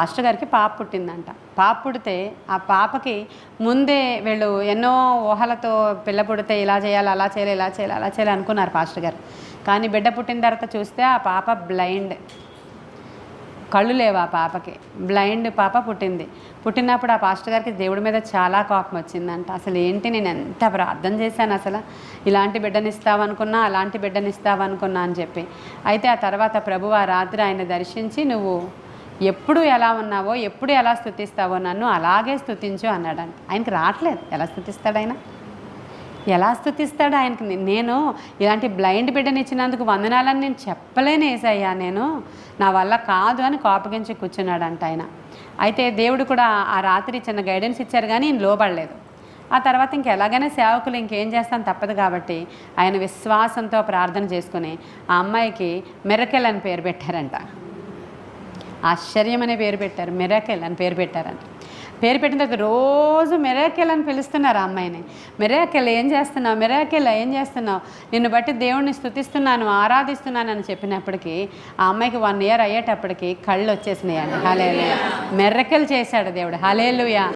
Pastor గారికి పాప పుట్టిందంట. పాప పుడితే ఆ పాపకి ముందే వీళ్ళు ఎన్నో ఊహలతో పిల్ల పుడితే ఇలా చేయాలి, అలా చేయాలి, ఇలా చేయాలి, అలా చేయాలి అనుకున్నారు పాస్టర్ గారు. కానీ బిడ్డ పుట్టిన తర్వాత చూస్తే ఆ పాప బ్లైండ్, కళ్ళు లేవు ఆ పాపకి, బ్లైండ్ పాప పుట్టింది. పుట్టినప్పుడు ఆ పాస్టర్ గారికి దేవుడి మీద చాలా కోపం వచ్చిందంట. అసలు ఏంటి, నేను ఎంత ప్రార్థన చేశాను, అసలు ఇలాంటి బిడ్డనిస్తావనుకున్నా, అలాంటి బిడ్డనిస్తావనుకున్నా అని చెప్పి. అయితే ఆ తర్వాత ప్రభువు ఆ రాత్రి ఆయన దర్శించి, నువ్వు ఎప్పుడు ఎలా ఉన్నావో, ఎప్పుడు ఎలా స్తుతిస్తావో నన్ను అలాగే స్తుతించు అన్నాడంట. ఆయనకి రావట్లేదు, ఎలా స్తుతిస్తాడు ఆయన, ఎలా స్తుతిస్తాడు ఆయనకి. నేను ఇలాంటి బ్లైండ్ బిడ్డని ఇచ్చినందుకు వందనాలని నేను చెప్పలేను యేసయ్యా, నేను నా వల్ల కాదు అని కోపగించి కూర్చున్నాడంట ఆయన. అయితే దేవుడు కూడా ఆ రాత్రి చిన్న గైడెన్స్ ఇచ్చారు, కానీ ఈయన లోబడలేదు. ఆ తర్వాత ఇంకెలాగైనా సేవకులు ఇంకేం చేస్తాను తప్పదు కాబట్టి ఆయన విశ్వాసంతో ప్రార్థన చేసుకుని ఆ అమ్మాయికి మిరకెల్ అని పేరు పెట్టారంట. ఆశ్చర్యం అనే పేరు పెట్టారు, మిరకెల్ అని పేరు పెట్టారంట. పేరు పెట్టిన తర్వాత రోజు మిరకెల్ అని పిలుస్తున్నారు ఆ అమ్మాయిని. మిరకెల్ ఏం చేస్తున్నావు, మిరకెల్ ఏం చేస్తున్నావు, నిన్ను బట్టి దేవుడిని స్తుతిస్తున్నాను, ఆరాధిస్తున్నాను అని చెప్పినప్పటికీ ఆ అమ్మాయికి 1 year అయ్యేటప్పటికి కళ్ళు వచ్చేసినాయి అండి. హల్లెలూయా, మిరకెల్ చేశాడు దేవుడు. హల్లెలూయా.